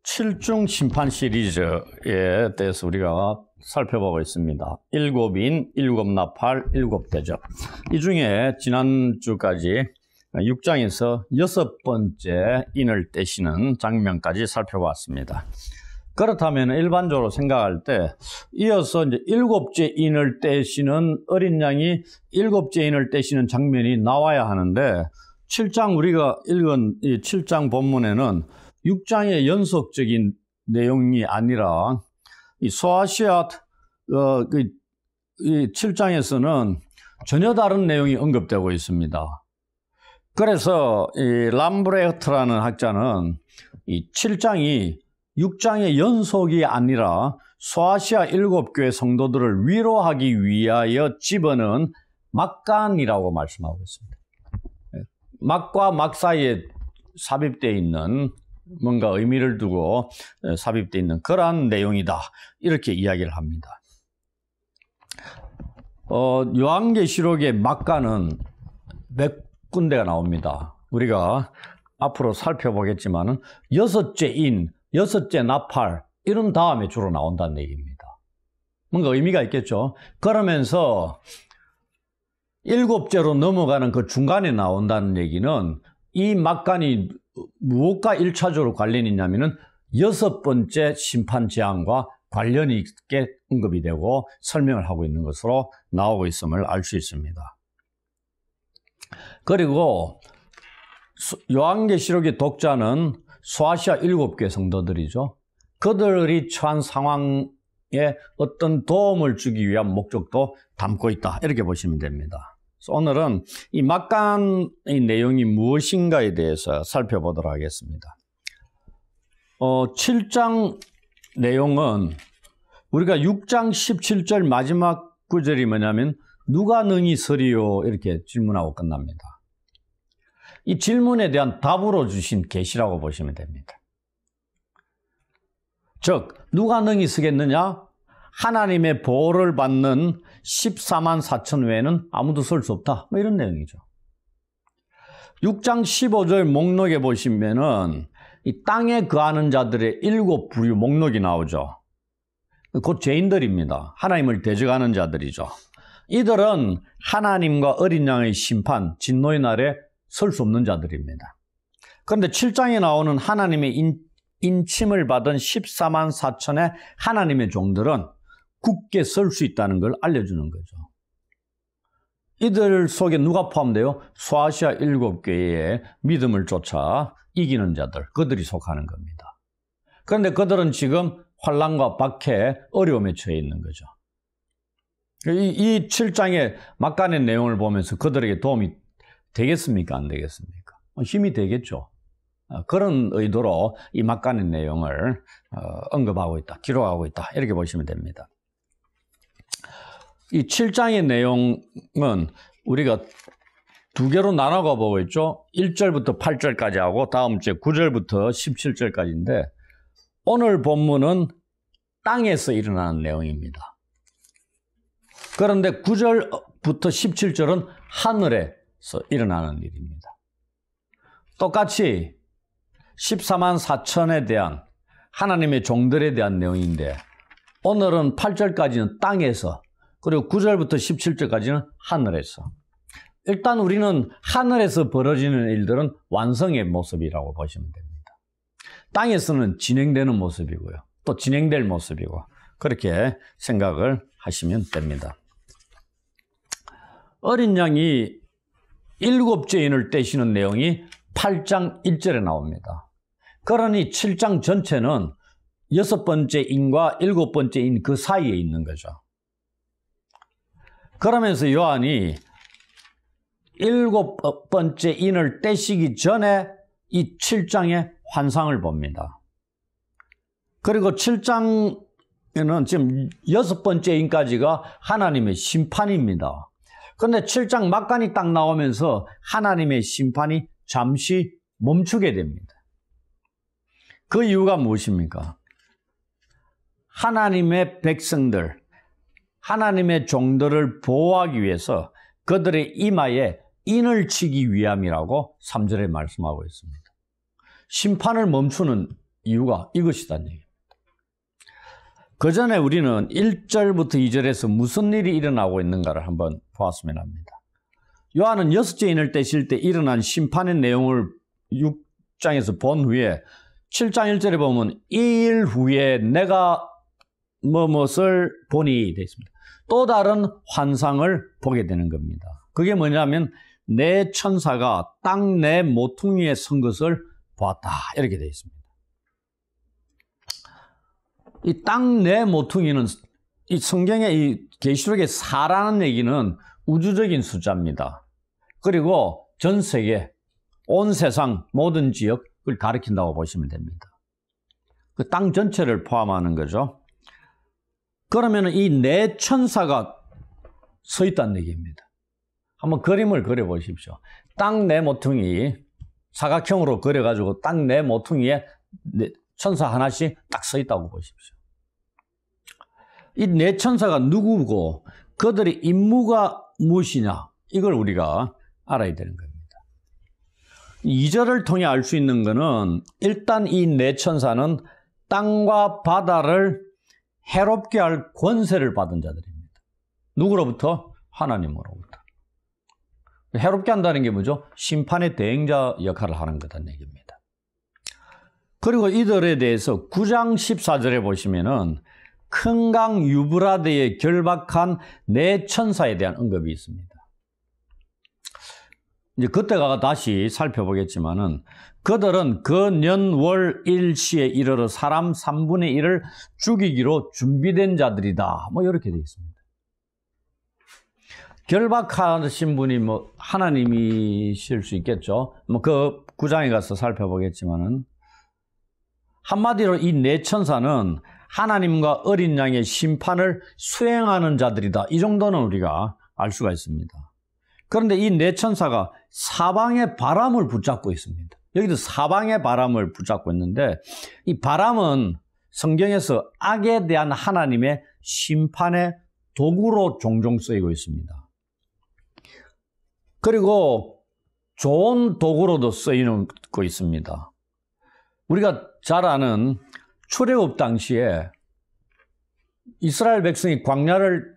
7중 심판 시리즈에 대해서 우리가 살펴보고 있습니다. 7인, 7나팔, 7대접. 이 중에 지난주까지 6장에서 6번째 인을 떼시는 장면까지 살펴봤습니다. 그렇다면 일반적으로 생각할 때 이어서 이제 7째 인을 떼시는 어린 양이 7째 인을 떼시는 장면이 나와야 하는데 7장 우리가 읽은 이 7장 본문에는 6장의 연속적인 내용이 아니라 이 소아시아 이 7장에서는 전혀 다른 내용이 언급되고 있습니다. 그래서 이 람브레흐트라는 학자는 이 7장이 6장의 연속이 아니라 소아시아 7교회 성도들을 위로하기 위하여 집어넣은 막간이라고 말씀하고 있습니다. 막과 막 사이에 삽입되어 있는 뭔가 의미를 두고 삽입되어 있는 그러한 내용이다. 이렇게 이야기를 합니다. 요한계시록의 막간은 몇 군데가 나옵니다. 우리가 앞으로 살펴보겠지만은 6째 인, 6째 나팔 이런 다음에 주로 나온다는 얘기입니다. 뭔가 의미가 있겠죠. 그러면서 7제로 넘어가는 그 중간에 나온다는 얘기는 이 막간이 무엇과 1차적으로 관련이 있냐면은 6번째 심판 재앙과 관련이 있게 언급이 되고 설명을 하고 있는 것으로 나오고 있음을 알 수 있습니다. 그리고 요한계시록의 독자는 소아시아 7교회 성도들이죠. 그들이 처한 상황에 어떤 도움을 주기 위한 목적도 담고 있다. 이렇게 보시면 됩니다. 그래서 오늘은 이 막간의 내용이 무엇인가에 대해서 살펴보도록 하겠습니다. 7장 내용은 우리가 6장 17절 마지막 구절이 뭐냐면 누가 능히 서리요 이렇게 질문하고 끝납니다. 이 질문에 대한 답으로 주신 계시라고 보시면 됩니다. 즉 누가 능히 서겠느냐? 하나님의 보호를 받는 14만 4천 외에는 아무도 설 수 없다. 뭐 이런 내용이죠. 6장 15절 목록에 보시면은 이 땅에 거하는 자들의 7부류 목록이 나오죠. 곧 죄인들입니다. 하나님을 대적하는 자들이죠. 이들은 하나님과 어린 양의 심판, 진노의 날에 설 수 없는 자들입니다. 그런데 7장에 나오는 하나님의 인침을 받은 14만 4천의 하나님의 종들은 굳게 설 수 있다는 걸 알려주는 거죠. 이들 속에 누가 포함돼요? 소아시아 7교회의 믿음을 쫓아 이기는 자들, 그들이 속하는 겁니다. 그런데 그들은 지금 환난과 박해, 어려움에 처해 있는 거죠. 이 7장의 막간의 내용을 보면서 그들에게 도움이 되겠습니까? 안 되겠습니까? 힘이 되겠죠. 그런 의도로 이 막간의 내용을 언급하고 있다, 기록하고 있다 이렇게 보시면 됩니다. 이 7장의 내용은 우리가 두 개로 나눠가 보고 있죠. 1절부터 8절까지 하고 다음 주에 9절부터 17절까지인데 오늘 본문은 땅에서 일어나는 내용입니다. 그런데 9절부터 17절은 하늘에서 일어나는 일입니다. 똑같이 14만 4천에 대한 하나님의 종들에 대한 내용인데 오늘은 8절까지는 땅에서 그리고 9절부터 17절까지는 하늘에서. 일단 우리는 하늘에서 벌어지는 일들은 완성의 모습이라고 보시면 됩니다. 땅에서는 진행되는 모습이고요. 또 진행될 모습이고 그렇게 생각을 하시면 됩니다. 어린 양이 7째 인을 떼시는 내용이 8장 1절에 나옵니다. 그러니 7장 전체는 6번째 인과 7번째 인 그 사이에 있는 거죠. 그러면서 요한이 7번째 인을 떼시기 전에 이 7장의 환상을 봅니다. 그리고 7장에는 지금 6번째 인까지가 하나님의 심판입니다. 그런데 7장 막간이 딱 나오면서 하나님의 심판이 잠시 멈추게 됩니다. 그 이유가 무엇입니까? 하나님의 백성들, 하나님의 종들을 보호하기 위해서 그들의 이마에 인을 치기 위함이라고 3절에 말씀하고 있습니다. 심판을 멈추는 이유가 이것이란 얘기입니다. 그 전에 우리는 1절부터 2절에서 무슨 일이 일어나고 있는가를 한번 보았으면 합니다. 요한은 6째 인을 떼실 때 일어난 심판의 내용을 6장에서 본 후에 7장 1절에 보면 이 일 후에 내가 무엇을 보니 되어 있습니다. 또 다른 환상을 보게 되는 겁니다. 그게 뭐냐면 내 천사가 땅 내 모퉁이에 선 것을 보았다 이렇게 되어 있습니다. 이 땅 내 모퉁이는 이 성경의 이 계시록의 4라는 얘기는 우주적인 숫자입니다. 그리고 전 세계, 온 세상 모든 지역을 가리킨다고 보시면 됩니다. 그 땅 전체를 포함하는 거죠. 그러면 이 네 천사가 서 있다는 얘기입니다. 한번 그림을 그려보십시오. 땅 네 모퉁이 사각형으로 그려가지고 땅 네 모퉁이에 천사 하나씩 딱 서 있다고 보십시오. 이 네 천사가 누구고 그들의 임무가 무엇이냐 이걸 우리가 알아야 되는 겁니다. 2절을 통해 알 수 있는 것은 일단 이 네 천사는 땅과 바다를 해롭게 할 권세를 받은 자들입니다. 누구로부터? 하나님으로부터. 해롭게 한다는 게 뭐죠? 심판의 대행자 역할을 하는 거다는 얘기입니다. 그리고 이들에 대해서 9장 14절에 보시면은 큰 강 유브라데에 결박한 네 천사에 대한 언급이 있습니다. 이제 그때가 다시 살펴보겠지만은 그들은 그 년 월 일시에 이르러 사람 3분의 1을 죽이기로 준비된 자들이다. 뭐 이렇게 되어 있습니다. 결박하신 분이 뭐 하나님이실 수 있겠죠. 뭐 그 9장에 가서 살펴보겠지만은 한마디로 이 네 천사는 하나님과 어린 양의 심판을 수행하는 자들이다. 이 정도는 우리가 알 수가 있습니다. 그런데 이 네 천사가 사방의 바람을 붙잡고 있습니다. 여기도 사방의 바람을 붙잡고 있는데 이 바람은 성경에서 악에 대한 하나님의 심판의 도구로 종종 쓰이고 있습니다. 그리고 좋은 도구로도 쓰이는 거 있습니다. 우리가 잘 아는 출애굽 당시에 이스라엘 백성이 광야를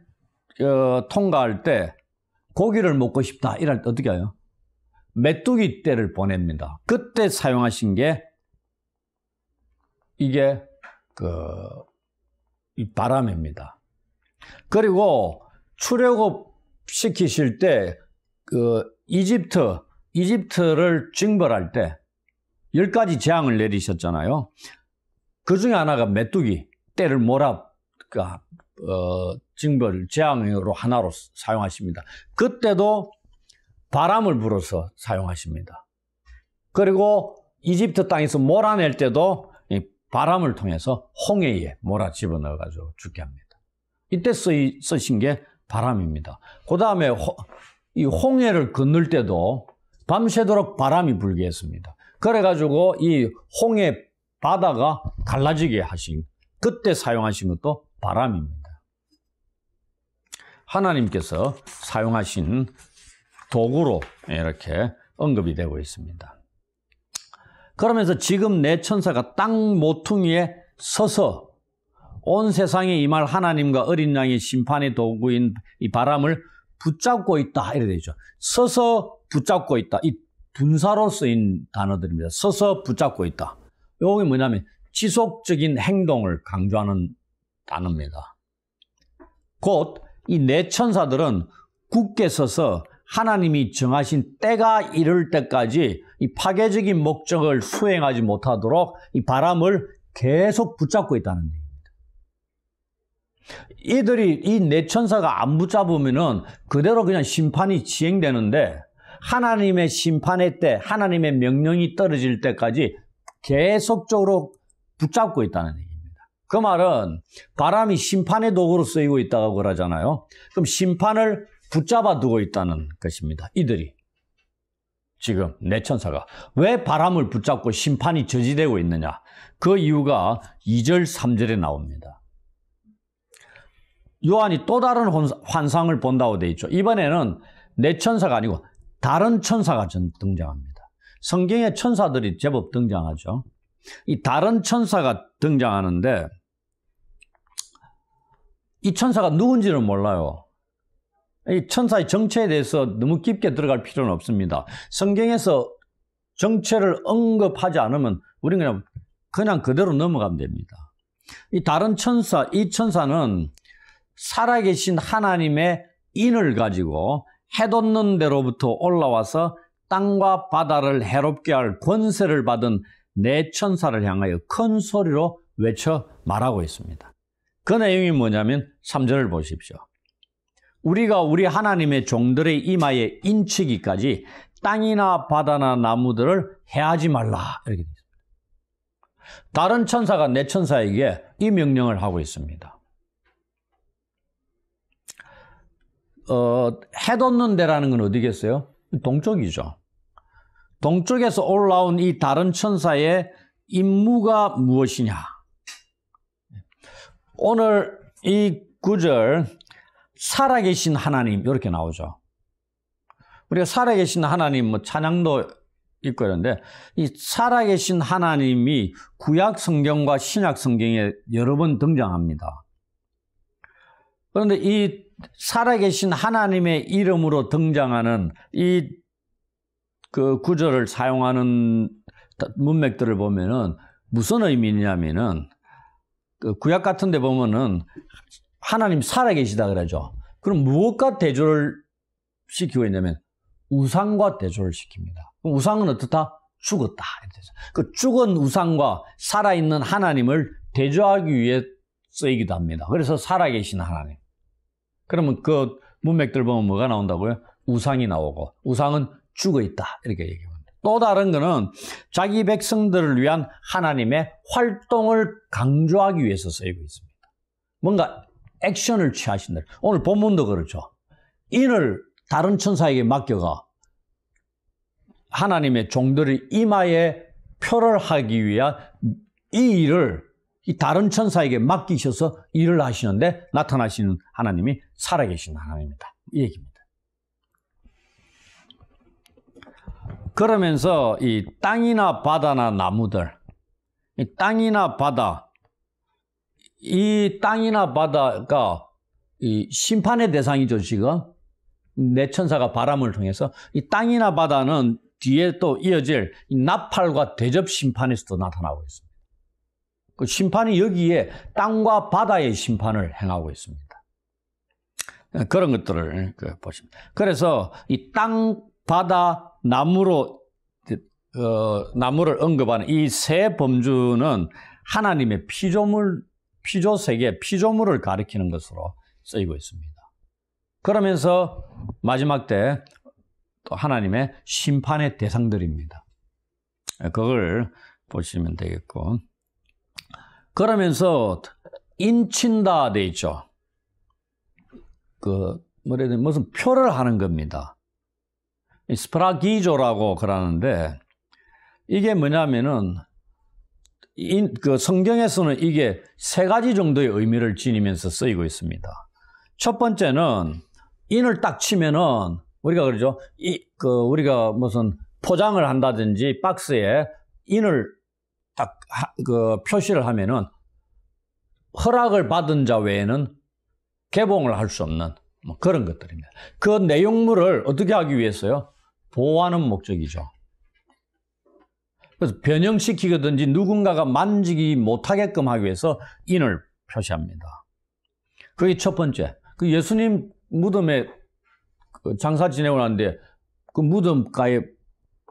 통과할 때 고기를 먹고 싶다 이럴 때 어떻게 해요? 메뚜기 떼를 보냅니다. 그때 사용하신 게 이게 이 바람입니다. 그리고 출애굽 시키실 때 이집트를 징벌할 때 10가지 재앙을 내리셨잖아요. 그 중에 하나가 메뚜기 떼를 징벌 재앙으로 하나로 사용하십니다. 그때도 바람을 불어서 사용하십니다. 그리고 이집트 땅에서 몰아낼 때도 이 바람을 통해서 홍해에 몰아 집어넣어가지고 죽게 합니다. 이때 쓰신 게 바람입니다. 그 다음에 이 홍해를 건널 때도 밤새도록 바람이 불게 했습니다. 그래가지고 이 홍해 바다가 갈라지게 하신 그때 사용하신 것도 바람입니다. 하나님께서 사용하신 도구로 이렇게 언급이 되고 있습니다. 그러면서 지금 네 천사가 땅 모퉁이에 서서 온 세상에 임할 하나님과 어린 양의 심판의 도구인 이 바람을 붙잡고 있다 이래 되죠. 서서 붙잡고 있다. 이 분사로 쓰인 단어들입니다. 서서 붙잡고 있다. 이게 뭐냐면 지속적인 행동을 강조하는 단어입니다. 곧 이 네 천사들은 굳게 서서 하나님이 정하신 때가 이를 때까지 이 파괴적인 목적을 수행하지 못하도록 이 바람을 계속 붙잡고 있다는 얘기입니다. 이들이 이 네 천사가 안 붙잡으면은 그대로 그냥 심판이 시행되는데 하나님의 심판의 때, 하나님의 명령이 떨어질 때까지 계속적으로 붙잡고 있다는 얘기입니다. 그 말은 바람이 심판의 도구로 쓰이고 있다고 그러잖아요. 그럼 심판을 붙잡아 두고 있다는 것입니다. 이들이 지금 네 천사가 왜 바람을 붙잡고 심판이 저지되고 있느냐? 그 이유가 2절, 3절에 나옵니다. 요한이 또 다른 환상을 본다고 되어 있죠. 이번에는 네 천사가 아니고 다른 천사가 등장합니다. 성경에 천사들이 제법 등장하죠. 이 다른 천사가 등장하는데 이 천사가 누군지는 몰라요. 이 천사의 정체에 대해서 너무 깊게 들어갈 필요는 없습니다. 성경에서 정체를 언급하지 않으면 우리는 그냥 그대로 넘어가면 됩니다. 이 다른 천사, 이 천사는 살아계신 하나님의 인을 가지고 해돋는 데로부터 올라와서 땅과 바다를 해롭게 할 권세를 받은 네 천사를 향하여 큰 소리로 외쳐 말하고 있습니다. 그 내용이 뭐냐면 3절을 보십시오. 우리가 우리 하나님의 종들의 이마에 인치기까지 땅이나 바다나 나무들을 해하지 말라. 이렇게 되어 있습니다. 다른 천사가 네 천사에게 이 명령을 하고 있습니다. 해돋는 데라는 건 어디겠어요? 동쪽이죠. 동쪽에서 올라온 이 다른 천사의 임무가 무엇이냐? 오늘 이 구절 살아계신 하나님 이렇게 나오죠. 우리가 살아계신 하나님 뭐 찬양도 있고 이런데 이 살아계신 하나님이 구약 성경과 신약 성경에 여러 번 등장합니다. 그런데 이 살아계신 하나님의 이름으로 등장하는 이 그 구절을 사용하는 문맥들을 보면은 무슨 의미냐면은 그 구약 같은 데 보면은 하나님 살아계시다 그러죠. 그럼 무엇과 대조를 시키고 있냐면 우상과 대조를 시킵니다. 그럼 우상은 어떻다? 죽었다. 그 죽은 우상과 살아있는 하나님을 대조하기 위해 쓰이기도 합니다. 그래서 살아계신 하나님. 그러면 그 문맥들 보면 뭐가 나온다고요? 우상이 나오고 우상은 죽어있다. 이렇게 얘기합니다. 또 다른 거는 자기 백성들을 위한 하나님의 활동을 강조하기 위해서 쓰이고 있습니다. 뭔가 액션을 취하신다. 오늘 본문도 그렇죠. 인을 다른 천사에게 맡겨가 하나님의 종들의 이마에 표를 하기 위한 이 일을 이 다른 천사에게 맡기셔서 일을 하시는데 나타나시는 하나님이 살아계신 하나님이다. 이 얘기입니다. 그러면서 이 땅이나 바다나 나무들, 이 땅이나 바다, 이 땅이나 바다가 이 심판의 대상이죠, 지금. 네 천사가 바람을 통해서 이 땅이나 바다는 뒤에 또 이어질 이 나팔과 대접 심판에서도 나타나고 있습니다. 그 심판이 여기에 땅과 바다의 심판을 행하고 있습니다. 그런 것들을 보십니다. 그래서 이 땅, 바다, 나무를 언급하는 이 세 범주는 하나님의 피조 세계, 피조물을 가리키는 것으로 쓰이고 있습니다. 그러면서 마지막 때 또 하나님의 심판의 대상들입니다. 그걸 보시면 되겠고. 그러면서 인친다 돼 있죠. 무슨 표를 하는 겁니다. 스프라기조라고 그러는데 이게 뭐냐면은 그 성경에서는 이게 세 가지 정도의 의미를 지니면서 쓰이고 있습니다. 첫 번째는 인을 딱 치면은 우리가 그러죠. 우리가 무슨 포장을 한다든지 박스에 인을 딱 표시를 하면은 허락을 받은 자 외에는 개봉을 할 수 없는 뭐 그런 것들입니다. 그 내용물을 어떻게 하기 위해서요? 보호하는 목적이죠. 그래서 변형시키든지 누군가가 만지기 못하게끔 하기 위해서 인을 표시합니다. 그게 첫 번째. 그 예수님 무덤에 장사 지내고 났는데 그 무덤가에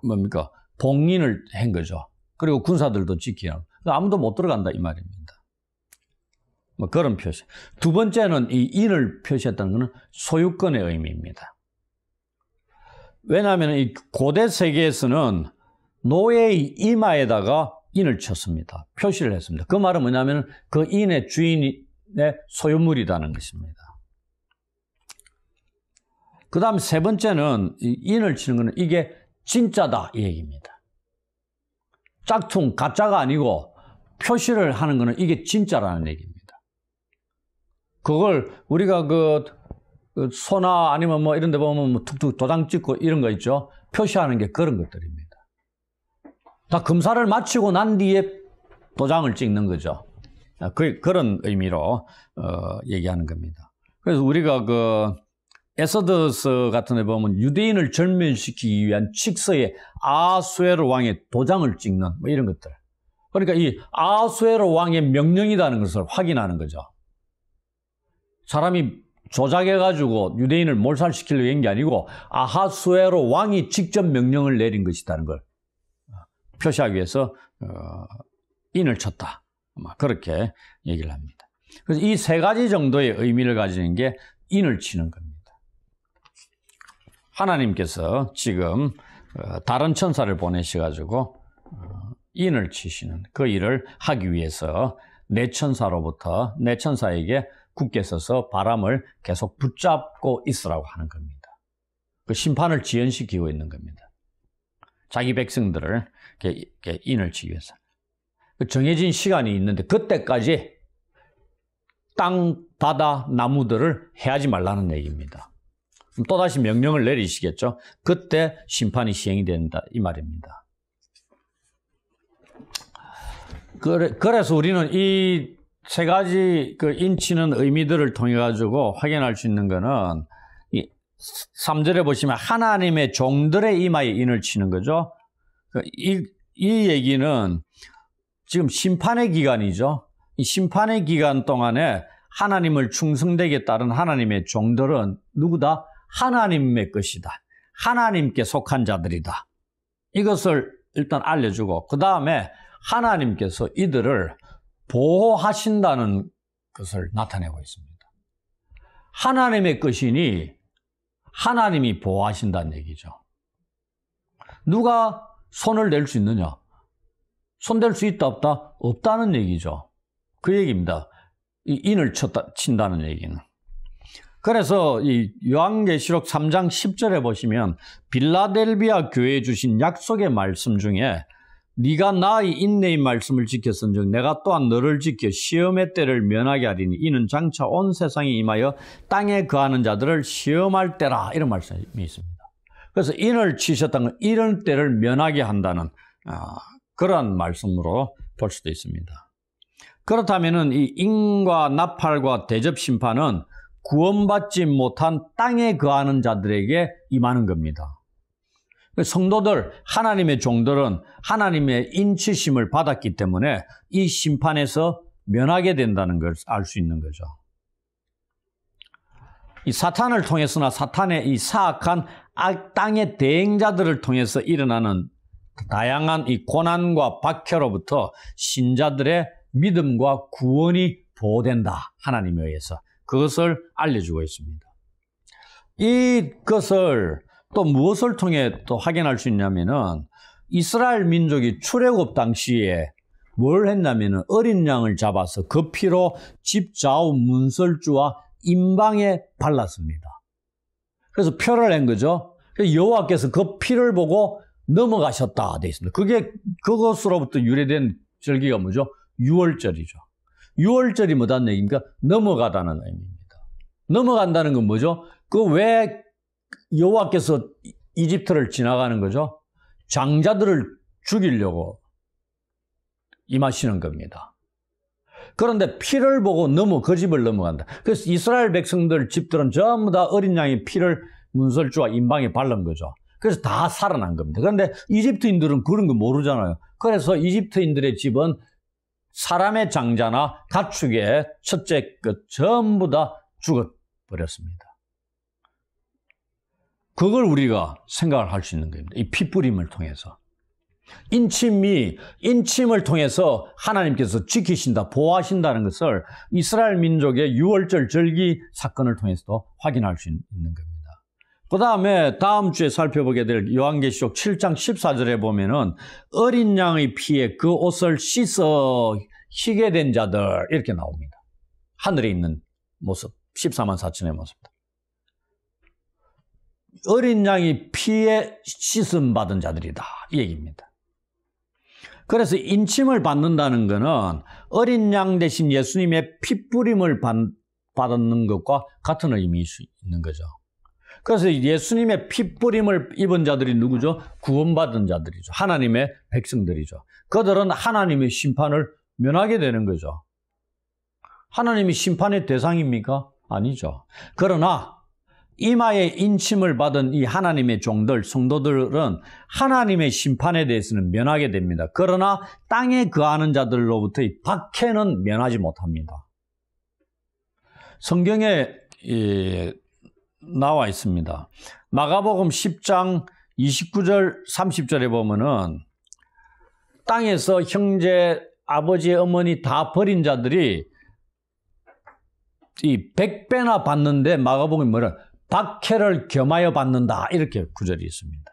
뭡니까? 봉인을 한 거죠. 그리고 군사들도 지키는. 아무도 못 들어간다 이 말입니다. 뭐 그런 표시. 두 번째는 이 인을 표시했다는 것은 소유권의 의미입니다. 왜냐하면 이 고대 세계에서는 노예의 이마에다가 인을 쳤습니다. 표시를 했습니다. 그 말은 뭐냐면 그 인의 주인의 소유물이라는 것입니다. 그 다음 세 번째는 이 인을 치는 것은 이게 진짜다 이 얘기입니다. 짝퉁, 가짜가 아니고 표시를 하는 것은 이게 진짜라는 얘기입니다. 그걸 우리가 소나 아니면 뭐 이런 데 보면 뭐 툭툭 도장 찍고 이런 거 있죠. 표시하는 게 그런 것들입니다. 다 검사를 마치고 난 뒤에 도장을 찍는 거죠. 그런 의미로 얘기하는 겁니다. 그래서 우리가 그 에서더서 같은 데 보면 유대인을 절면시키기 위한 칙서에 아수에로 왕의 도장을 찍는 뭐 이런 것들. 그러니까 이 아수에로 왕의 명령이라는 것을 확인하는 거죠. 사람이 조작해가지고 유대인을 몰살시키려고 한 게 아니고 아하수에로 왕이 직접 명령을 내린 것이라는 걸 표시하기 위해서 인을 쳤다. 그렇게 얘기를 합니다. 그래서 이 세 가지 정도의 의미를 가지는 게 인을 치는 겁니다. 하나님께서 지금 다른 천사를 보내셔가지고 인을 치시는 그 일을 하기 위해서 내 천사에게 굳게 서서 바람을 계속 붙잡고 있으라고 하는 겁니다. 그 심판을 지연시키고 있는 겁니다. 자기 백성들을 이렇게 인을 치기 위해서. 정해진 시간이 있는데 그때까지 땅, 바다, 나무들을 해하지 말라는 얘기입니다. 또다시 명령을 내리시겠죠. 그때 심판이 시행이 된다 이 말입니다. 그래서 우리는 이 세 가지 그 인치는 의미들을 통해 가지고 확인할 수 있는 거는 이 3절에 보시면 하나님의 종들의 이마에 인을 치는 거죠. 이 얘기는 지금 심판의 기간이죠. 이 심판의 기간 동안에 하나님을 충성되게 따른 하나님의 종들은 누구다? 하나님의 것이다. 하나님께 속한 자들이다. 이것을 일단 알려주고 그 다음에 하나님께서 이들을 보호하신다는 것을 나타내고 있습니다. 하나님의 것이니 하나님이 보호하신다는 얘기죠. 누가 손을 댈 수 있느냐? 손댈 수 있다 없다? 없다는 얘기죠. 그 얘기입니다. 이 인을 친다는 얘기는. 그래서 이 요한계시록 3장 10절에 보시면 빌라델비아 교회에 주신 약속의 말씀 중에 네가 나의 인내의 말씀을 지켰은즉 내가 또한 너를 지켜 시험의 때를 면하게 하리니 이는 장차 온 세상에 임하여 땅에 거하는 자들을 시험할 때라 이런 말씀이 있습니다. 그래서 인을 치셨다는 건 이런 때를 면하게 한다는 그런 말씀으로 볼 수도 있습니다. 그렇다면은 이 인과 나팔과 대접 심판은 구원받지 못한 땅에 거하는 자들에게 임하는 겁니다. 성도들, 하나님의 종들은 하나님의 인치심을 받았기 때문에 이 심판에서 면하게 된다는 걸 알 수 있는 거죠. 이 사탄을 통해서나 사탄의 이 사악한 땅의 대행자들을 통해서 일어나는 다양한 이 고난과 박해로부터 신자들의 믿음과 구원이 보호된다. 하나님에 의해서. 그것을 알려주고 있습니다. 이것을 또 무엇을 통해 또 확인할 수 있냐면은 이스라엘 민족이 출애굽 당시에 뭘 했냐면은 어린 양을 잡아서 그 피로 집 좌우 문설주와 임방에 발랐습니다. 그래서 표를 낸 거죠. 여호와께서 그 피를 보고 넘어가셨다 돼 있습니다. 그것으로부터 유래된 절기가 뭐죠? 유월절이죠. 유월절이 뭐다는 얘기입니까? 넘어가다는 의미입니다. 넘어간다는 건 뭐죠? 왜 여호와께서 이집트를 지나가는 거죠? 장자들을 죽이려고 임하시는 겁니다. 그런데 피를 보고 그 집을 넘어간다. 그래서 이스라엘 백성들 집들은 전부 다 어린 양의 피를 문설주와 임방에 바른 거죠. 그래서 다 살아난 겁니다. 그런데 이집트인들은 그런 거 모르잖아요. 그래서 이집트인들의 집은 사람의 장자나 가축의 첫째 것 전부 다 죽어버렸습니다. 그걸 우리가 생각을 할 수 있는 겁니다. 이 피뿌림을 통해서. 인침을 통해서 하나님께서 지키신다, 보호하신다는 것을 이스라엘 민족의 유월절 절기 사건을 통해서도 확인할 수 있는 겁니다. 그 다음에 다음 주에 살펴보게 될 요한계시록 7장 14절에 보면은 어린 양의 피에 그 옷을 씻어 희게 된 자들 이렇게 나옵니다. 하늘에 있는 모습, 14만 4천의 모습입니다. 어린 양이 피에 씻음 받은 자들이다 이 얘기입니다. 그래서 인침을 받는다는 것은 어린 양 대신 예수님의 피뿌림을 받는 것과 같은 의미일 수 있는 거죠. 그래서 예수님의 피뿌림을 입은 자들이 누구죠? 구원받은 자들이죠. 하나님의 백성들이죠. 그들은 하나님의 심판을 면하게 되는 거죠. 하나님이 심판의 대상입니까? 아니죠. 그러나 이마에 인침을 받은 이 하나님의 종들, 성도들은 하나님의 심판에 대해서는 면하게 됩니다. 그러나 땅에 거하는 자들로부터의 박해는 면하지 못합니다. 성경에 나와 있습니다. 마가복음 10장 29절 30절에 보면은 땅에서 형제, 아버지, 어머니 다 버린 자들이 이 100배나 받는데 마가복음이 뭐라? 박해를 겸하여 받는다. 이렇게 구절이 있습니다.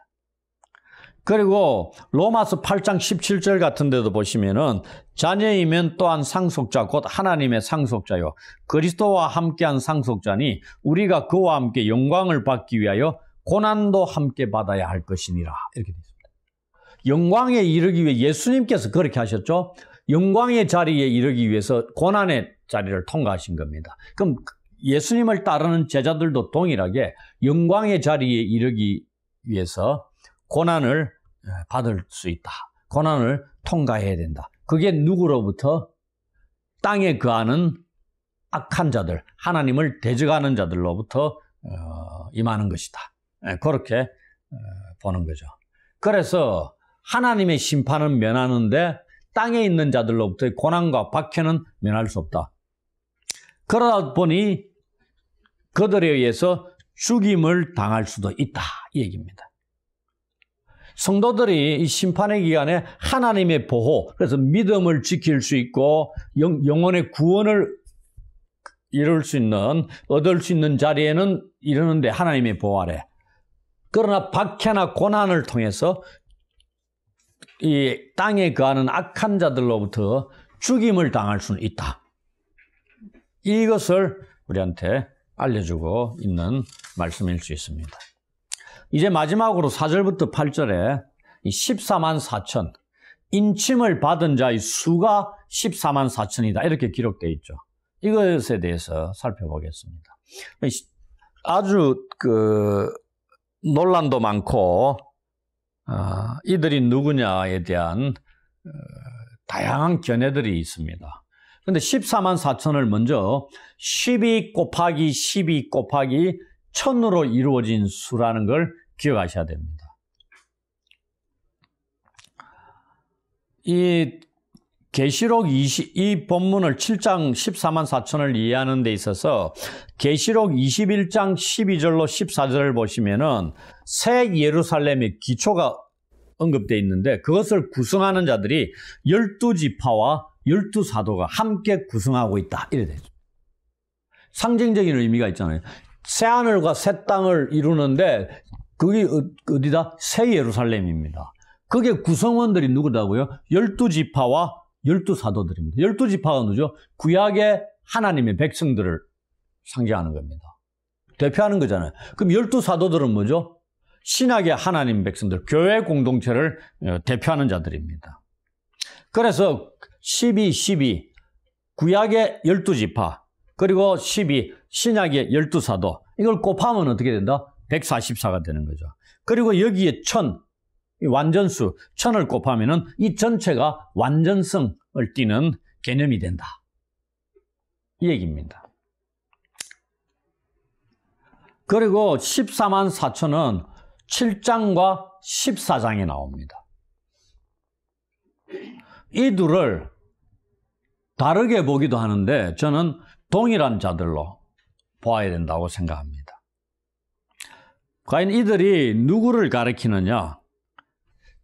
그리고 로마서 8장 17절 같은 데도 보시면은 자녀이면 또한 상속자 곧 하나님의 상속자요 그리스도와 함께한 상속자니 우리가 그와 함께 영광을 받기 위하여 고난도 함께 받아야 할 것이니라. 이렇게 되어 있습니다. 영광에 이르기 위해 예수님께서 그렇게 하셨죠. 영광의 자리에 이르기 위해서 고난의 자리를 통과하신 겁니다. 그럼 예수님을 따르는 제자들도 동일하게 영광의 자리에 이르기 위해서 고난을 받을 수 있다. 고난을 통과해야 된다. 그게 누구로부터? 땅에 거하는 악한 자들, 하나님을 대적하는 자들로부터 임하는 것이다. 그렇게 보는 거죠. 그래서 하나님의 심판은 면하는데 땅에 있는 자들로부터의 고난과 박해는 면할 수 없다. 그러다 보니 그들에 의해서 죽임을 당할 수도 있다. 이 얘기입니다. 성도들이 이 심판의 기간에 하나님의 보호, 그래서 믿음을 지킬 수 있고 영혼의 구원을 이룰 수 있는, 얻을 수 있는 자리에는 이르는데 하나님의 보호 아래. 그러나 박해나 고난을 통해서 이 땅에 거하는 악한 자들로부터 죽임을 당할 수는 있다. 이것을 우리한테 알려주고 있는 말씀일 수 있습니다. 이제 마지막으로 4절부터 8절에 14만 4천, 인침을 받은 자의 수가 14만 4천이다. 이렇게 기록되어 있죠. 이것에 대해서 살펴보겠습니다. 아주 논란도 많고, 이들이 누구냐에 대한 다양한 견해들이 있습니다. 근데 14만 4천을 먼저 12 곱하기 12 곱하기 1000으로 이루어진 수라는 걸 기억하셔야 됩니다. 이 계시록 이 본문을 7장 14만 4천을 이해하는 데 있어서 계시록 21장 12절로 14절을 보시면은 새 예루살렘의 기초가 언급되어 있는데 그것을 구성하는 자들이 12지파와 12사도가 함께 구성하고 있다. 이래 되죠. 상징적인 의미가 있잖아요. 새 하늘과 새 땅을 이루는데 그게 어디다? 새 예루살렘입니다. 그게 구성원들이 누구다고요? 12지파와 12사도들입니다. 12지파가 누구죠? 구약의 하나님의 백성들을 상징하는 겁니다. 대표하는 거잖아요. 그럼 12사도들은 뭐죠? 신약의 하나님 백성들, 교회 공동체를 대표하는 자들입니다. 그래서 12, 구약의 12지파, 그리고 12, 신약의 12사도, 이걸 곱하면 어떻게 된다? 144가 되는 거죠. 그리고 여기에 1000, 완전수, 1000을 곱하면은 이 전체가 완전성을 띠는 개념이 된다. 이 얘기입니다. 그리고 14만 4천은 7장과 14장에 나옵니다. 이 둘을 다르게 보기도 하는데 저는 동일한 자들로 보아야 된다고 생각합니다. 과연 이들이 누구를 가리키느냐?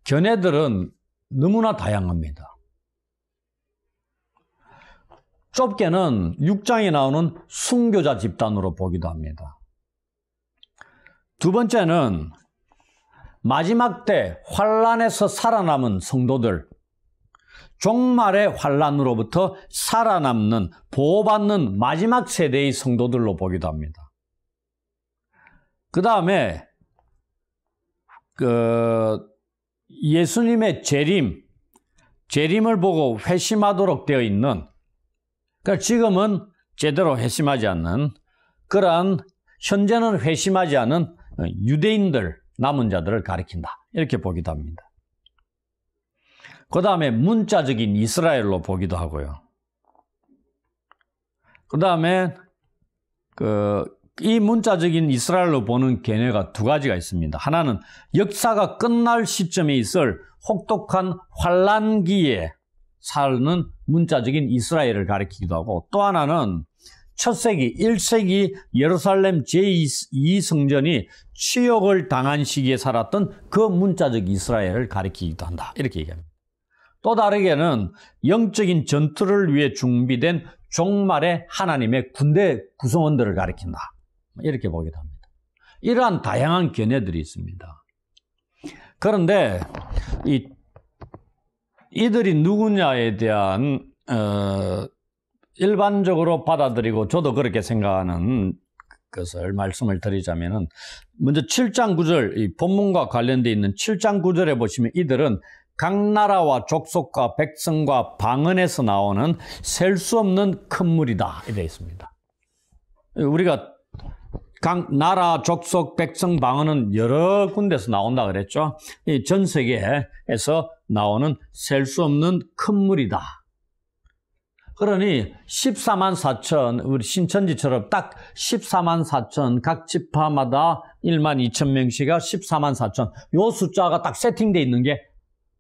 견해들은 너무나 다양합니다. 좁게는 6장에 나오는 순교자 집단으로 보기도 합니다. 두 번째는 마지막 때 환란에서 살아남은 성도들, 종말의 환란으로부터 살아남는, 보호받는 마지막 세대의 성도들로 보기도 합니다. 그 다음에 예수님의 재림을 보고 회심하도록 되어 있는, 그러니까 지금은 제대로 회심하지 않는, 그러한 현재는 회심하지 않은 유대인들, 남은 자들을 가리킨다. 이렇게 보기도 합니다. 그 다음에 문자적인 이스라엘로 보기도 하고요. 그 다음에 이 문자적인 이스라엘로 보는 견해가 두 가지가 있습니다. 하나는 역사가 끝날 시점에 있을 혹독한 환란기에 사는 문자적인 이스라엘을 가리키기도 하고, 또 하나는 첫 세기, 1세기 예루살렘 제2성전이 취역을 당한 시기에 살았던 그 문자적 이스라엘을 가리키기도 한다. 이렇게 얘기합니다. 또 다르게는 영적인 전투를 위해 준비된 종말의 하나님의 군대 구성원들을 가리킨다. 이렇게 보기도 합니다. 이러한 다양한 견해들이 있습니다. 그런데 이들이 누구냐에 대한 일반적으로 받아들이고 저도 그렇게 생각하는 것을 말씀을 드리자면은, 먼저 7장 9절, 이 본문과 관련되어 있는 7장 9절에 보시면 이들은 각 나라와 족속과 백성과 방언에서 나오는 셀 수 없는 큰 무리다 이렇게 되어 있습니다. 우리가 각 나라, 족속, 백성, 방언은 여러 군데서 나온다 그랬죠. 이 전 세계에서 나오는 셀 수 없는 큰 무리다. 그러니 14만 4천, 우리 신천지처럼 딱 14만 4천, 각 지파마다 1만 2천 명씩가 14만 4천, 요 숫자가 딱 세팅되어 있는 게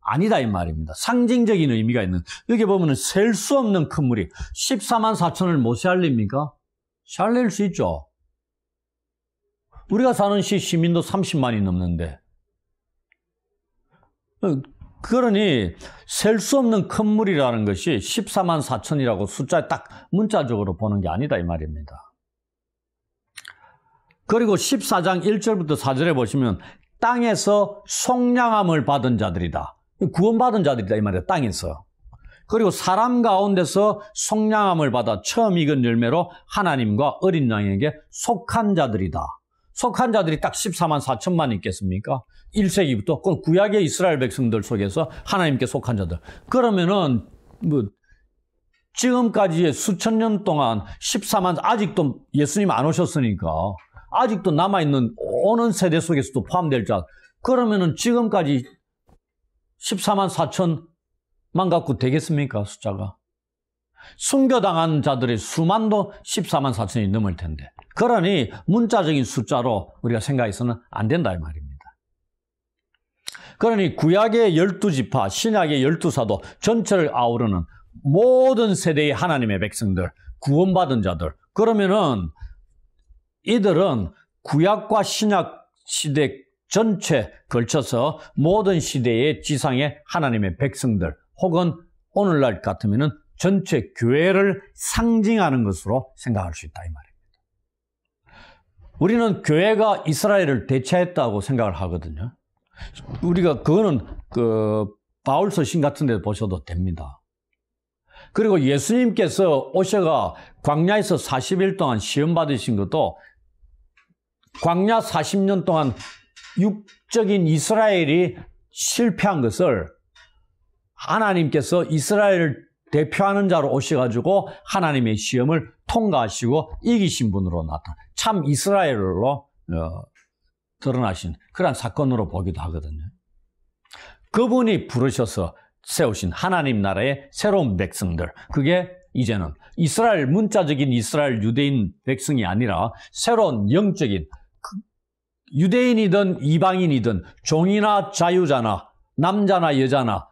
아니다 이 말입니다. 상징적인 의미가 있는, 여기 보면 셀 수 없는 큰 무리. 14만 4천을 못 살립니까? 살릴 수 있죠. 우리가 사는 시민도 30만이 넘는데, 그러니 셀 수 없는 큰 무리라는 것이 14만 4천이라고 숫자에 딱 문자적으로 보는 게 아니다 이 말입니다. 그리고 14장 1절부터 4절에 보시면 땅에서 속량함을 받은 자들이다. 구원받은 자들이다 이 말이에요. 땅에서. 그리고 사람 가운데서 속량함을 받아 처음 익은 열매로 하나님과 어린 양에게 속한 자들이다. 속한 자들이 딱 14만 4천만 있겠습니까? 1세기부터 그 구약의 이스라엘 백성들 속에서 하나님께 속한 자들. 그러면은 지금까지의 수천 년 동안 14만, 아직도 예수님 안 오셨으니까 아직도 남아있는 오는 세대 속에서도 포함될 자, 그러면은 지금까지 14만 4천만 갖고 되겠습니까? 숫자가. 순교당한 자들의 수만도 14만 4천이 넘을 텐데, 그러니 문자적인 숫자로 우리가 생각해서는 안 된다 이 말입니다. 그러니 구약의 12지파, 신약의 12사도 전체를 아우르는 모든 세대의 하나님의 백성들, 구원받은 자들, 그러면은 이들은 구약과 신약 시대 전체 걸쳐서 모든 시대의 지상의 하나님의 백성들, 혹은 오늘날 같으면은 전체 교회를 상징하는 것으로 생각할 수 있다 이 말입니다. 우리는 교회가 이스라엘을 대체했다고 생각을 하거든요. 우리가 그거는 바울서신 같은 데 보셔도 됩니다. 그리고 예수님께서 오셔가 광야에서 40일 동안 시험 받으신 것도 광야 40년 동안 육적인 이스라엘이 실패한 것을 하나님께서 이스라엘을 대표하는 자로 오셔가지고 하나님의 시험을 통과하시고 이기신 분으로 나타나, 참 이스라엘로 드러나신 그런 사건으로 보기도 하거든요. 그분이 부르셔서 세우신 하나님 나라의 새로운 백성들, 그게 이제는 이스라엘, 문자적인 이스라엘 유대인 백성이 아니라 새로운 영적인, 유대인이든 이방인이든 종이나 자유자나 남자나 여자나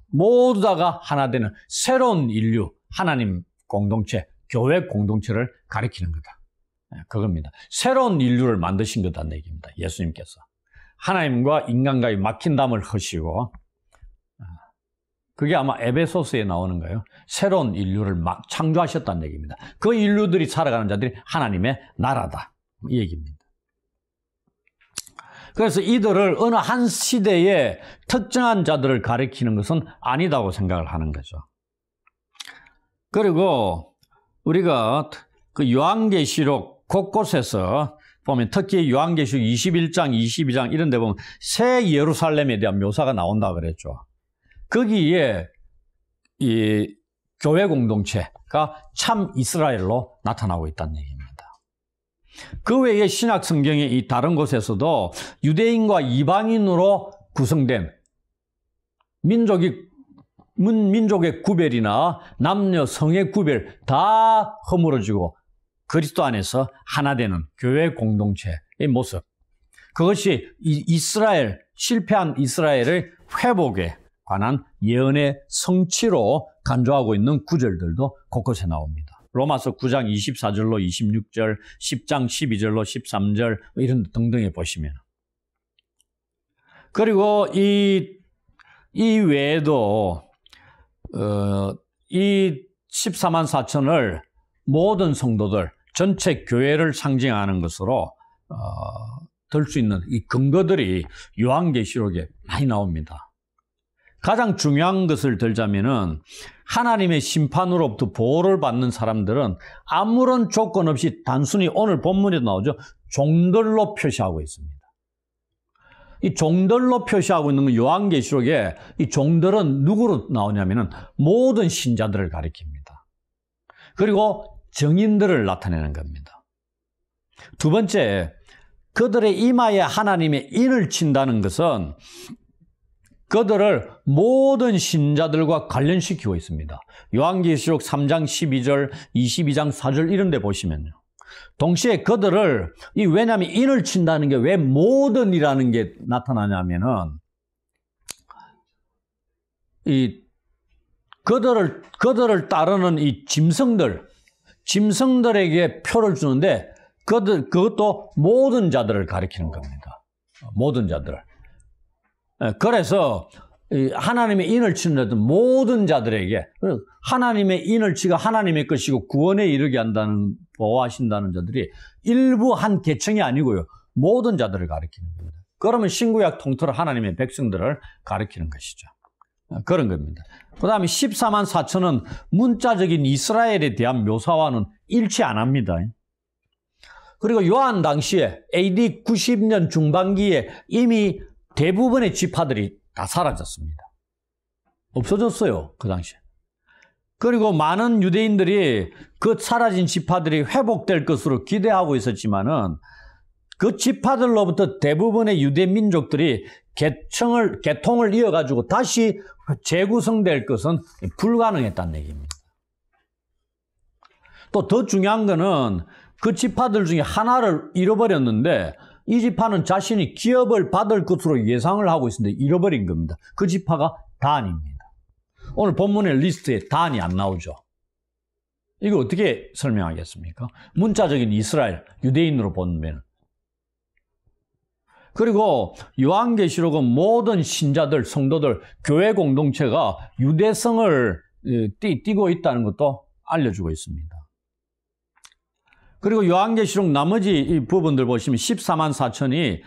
모두 다가 하나 되는 새로운 인류, 하나님 공동체, 교회 공동체를 가리키는 거다. 그겁니다. 새로운 인류를 만드신 거다는 얘기입니다. 예수님께서. 하나님과 인간과의 막힌 담을 허시고, 그게 아마 에베소서에 나오는 거예요. 새로운 인류를 막 창조하셨다는 얘기입니다. 그 인류들이 살아가는 자들이 하나님의 나라다. 이 얘기입니다. 그래서 이들을 어느 한 시대에 특정한 자들을 가리키는 것은 아니다고 생각을 하는 거죠. 그리고 우리가 그 요한계시록 곳곳에서 보면, 특히 요한계시록 21장, 22장 이런 데 보면 새 예루살렘에 대한 묘사가 나온다고 그랬죠. 거기에 이 교회 공동체가 참 이스라엘로 나타나고 있다는 얘기입니다. 그 외에 신약 성경의 이 다른 곳에서도 유대인과 이방인으로 구성된 민족이 민족의 구별이나 남녀 성의 구별 다 허물어지고 그리스도 안에서 하나 되는 교회 공동체의 모습. 그것이 이스라엘, 실패한 이스라엘의 회복에 관한 예언의 성취로 간주하고 있는 구절들도 곳곳에 나옵니다. 로마서 9장 24절로 26절, 10장 12절로 13절 이런 등등에 보시면. 그리고 이 외에도 이 14만 4천을 모든 성도들, 전체 교회를 상징하는 것으로 들 수 있는 이 근거들이 요한계시록에 많이 나옵니다. 가장 중요한 것을 들자면은 하나님의 심판으로부터 보호를 받는 사람들은 아무런 조건 없이 단순히 오늘 본문에도 나오죠. 종들로 표시하고 있습니다. 이 종들로 표시하고 있는 요한계시록에 이 종들은 누구로 나오냐면은 모든 신자들을 가리킵니다. 그리고 정인들을 나타내는 겁니다. 두 번째, 그들의 이마에 하나님의 인을 친다는 것은 그들을 모든 신자들과 관련시키고 있습니다. 요한계시록 3장 12절, 22장 4절 이런 데 보시면요. 동시에 그들을, 왜냐하면 인을 친다는 게 왜 모든이라는 게 나타나냐면은, 그들을 따르는 이 짐승들에게 표를 주는데, 그것도 모든 자들을 가리키는 겁니다. 모든 자들을. 그래서 하나님의 인을 치는 모든 자들에게 하나님의 인을 치가 하나님의 것이고 구원에 이르게 한다는 보호하신다는 자들이 일부 한 계층이 아니고요. 모든 자들을 가리키는 겁니다. 그러면 신구약 통틀어 하나님의 백성들을 가리키는 것이죠. 그런 겁니다. 그 다음에 14만 4천은 문자적인 이스라엘에 대한 묘사와는 일치 안 합니다. 그리고 요한 당시에 AD 90년 중반기에 이미 대부분의 지파들이 다 사라졌습니다. 없어졌어요, 그 당시에. 그리고 많은 유대인들이 그 사라진 지파들이 회복될 것으로 기대하고 있었지만은 그 지파들로부터 대부분의 유대 민족들이 계통을 이어가지고 다시 재구성될 것은 불가능했다는 얘기입니다. 또 더 중요한 거는 그 지파들 중에 하나를 잃어버렸는데 이 지파는 자신이 기업을 받을 것으로 예상을 하고 있었는데 잃어버린 겁니다. 그 지파가 단입니다. 오늘 본문의 리스트에 단이 안 나오죠. 이거 어떻게 설명하겠습니까? 문자적인 이스라엘, 유대인으로 보면. 그리고 요한계시록은 모든 신자들, 성도들, 교회 공동체가 유대성을 띠고 있다는 것도 알려주고 있습니다. 그리고 요한계시록 나머지 이 부분들 보시면 14만 4천이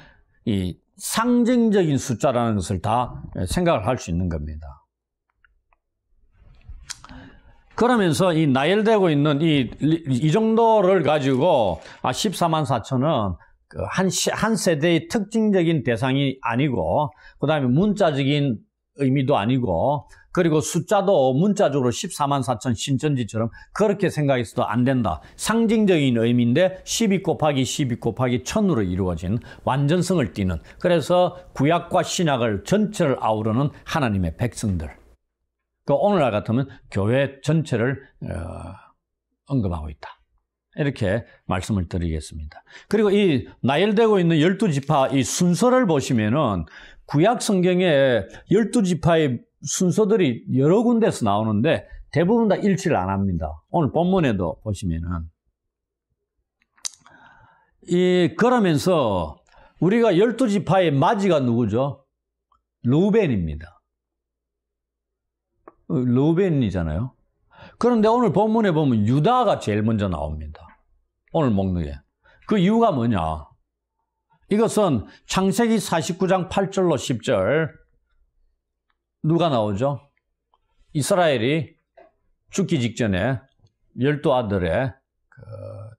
이 상징적인 숫자라는 것을 다 생각을 할 수 있는 겁니다. 그러면서 이 나열되고 있는 이 정도를 가지고 14만 4천은 한 세대의 특징적인 대상이 아니고 그 다음에 문자적인 의미도 아니고 그리고 숫자도 문자적으로 14만 4천 신천지처럼 그렇게 생각해서도 안 된다. 상징적인 의미인데 12 곱하기 12 곱하기 1000으로 이루어진 완전성을 띠는, 그래서 구약과 신약을 전체를 아우르는 하나님의 백성들. 오늘날 같으면 교회 전체를 언급하고 있다. 이렇게 말씀을 드리겠습니다. 그리고 이 나열되고 있는 12지파 이 순서를 보시면은 구약 성경에 12지파의 순서들이 여러 군데서 나오는데 대부분 다 일치를 안 합니다. 오늘 본문에도 보시면은. 그러면서 우리가 12지파의 맞이가 누구죠? 르우벤입니다. 르우벤이잖아요. 그런데 오늘 본문에 보면 유다가 제일 먼저 나옵니다. 오늘 목록에. 그 이유가 뭐냐? 이것은 창세기 49장 8절로 10절 누가 나오죠? 이스라엘이 죽기 직전에 12아들에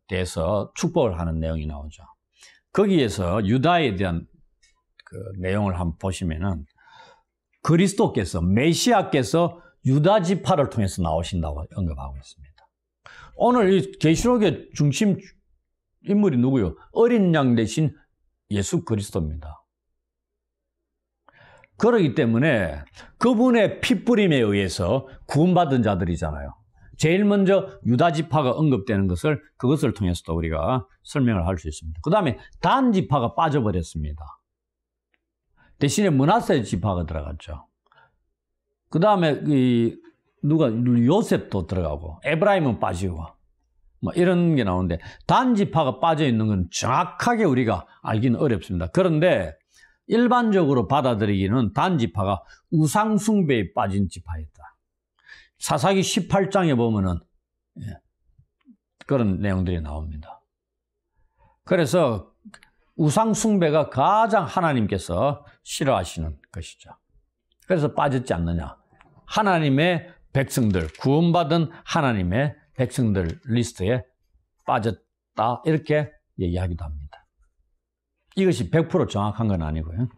대해서 축복을 하는 내용이 나오죠. 거기에서 유다에 대한 그 내용을 한번 보시면은 그리스도께서, 메시아께서 유다 지파를 통해서 나오신다고 언급하고 있습니다. 오늘 이 계시록의 중심 인물이 누구요? 어린 양 대신 예수 그리스도입니다. 그렇기 때문에 그분의 핏부림에 의해서 구원받은 자들이잖아요. 제일 먼저 유다 지파가 언급되는 그것을 통해서도 우리가 설명을 할 수 있습니다. 그 다음에 단 지파가 빠져버렸습니다. 대신에 므낫세 지파가 들어갔죠. 그 다음에 요셉도 들어가고 에브라임은 빠지고 뭐 이런 게 나오는데 단 지파가 빠져 있는 건 정확하게 우리가 알기는 어렵습니다. 그런데 일반적으로 받아들이기는 단 지파가 우상 숭배에 빠진 지파였다. 사사기 18장에 보면은 그런 내용들이 나옵니다. 그래서 우상 숭배가 가장 하나님께서 싫어하시는 것이죠. 그래서 빠졌지 않느냐. 하나님의 백성들, 구원받은 하나님의 백성들 리스트에 빠졌다 이렇게 얘기하기도 합니다. 이것이 100% 정확한 건 아니고요.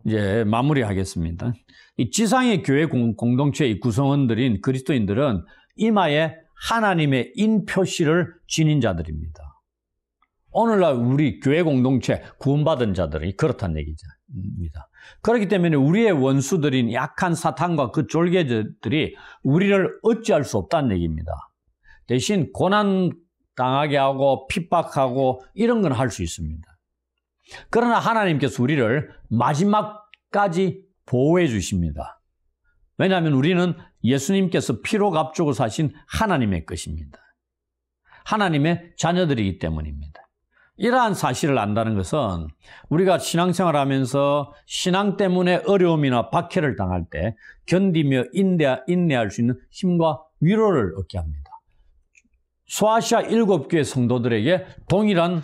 이제 마무리하겠습니다. 이 지상의 교회 공동체의 구성원들인 그리스도인들은 이마에 하나님의 인표시를 지닌 자들입니다. 오늘날 우리 교회 공동체 구원받은 자들이 그렇다는 얘기입니다. 그렇기 때문에 우리의 원수들인 약한 사탄과 그 졸개들이 우리를 어찌할 수 없다는 얘기입니다. 대신 고난 당하게 하고 핍박하고 이런 건 할 수 있습니다. 그러나 하나님께서 우리를 마지막까지 보호해 주십니다. 왜냐하면 우리는 예수님께서 피로 값주고 사신 하나님의 것입니다. 하나님의 자녀들이기 때문입니다. 이러한 사실을 안다는 것은 우리가 신앙생활하면서 신앙 때문에 어려움이나 박해를 당할 때 견디며 인내할 수 있는 힘과 위로를 얻게 합니다. 소아시아 7교회 성도들에게 동일한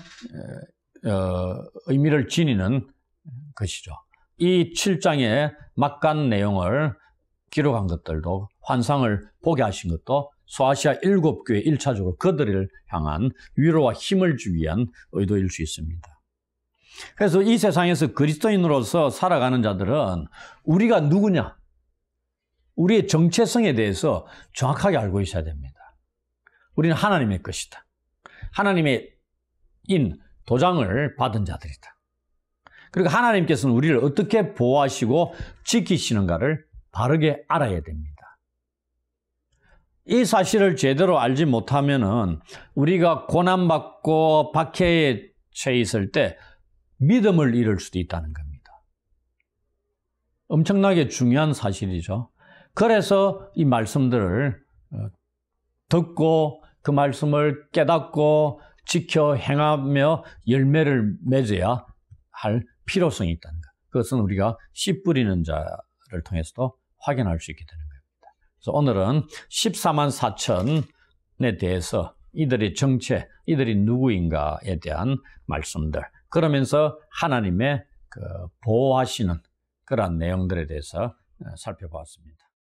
의미를 지니는 것이죠. 이 7장의 막간 내용을 기록한 것들도 환상을 보게 하신 것도 소아시아 7교회 1차적으로 그들을 향한 위로와 힘을 주기 위한 의도일 수 있습니다. 그래서 이 세상에서 그리스도인으로서 살아가는 자들은 우리가 누구냐, 우리의 정체성에 대해서 정확하게 알고 있어야 됩니다. 우리는 하나님의 것이다. 하나님의 도장을 받은 자들이다. 그리고 하나님께서는 우리를 어떻게 보호하시고 지키시는가를 바르게 알아야 됩니다. 이 사실을 제대로 알지 못하면은 우리가 고난받고 박해에 처해 있을 때 믿음을 잃을 수도 있다는 겁니다. 엄청나게 중요한 사실이죠. 그래서 이 말씀들을 듣고 그 말씀을 깨닫고 지켜 행하며 열매를 맺어야 할 필요성이 있다는 것. 그것은 우리가 씨 뿌리는 자를 통해서도 확인할 수 있게 되는 겁니다. 그래서 오늘은 14만 4천에 대해서 이들의 정체, 이들이 누구인가에 대한 말씀들, 그러면서 하나님의 보호하시는 그러한 내용들에 대해서 살펴보았습니다.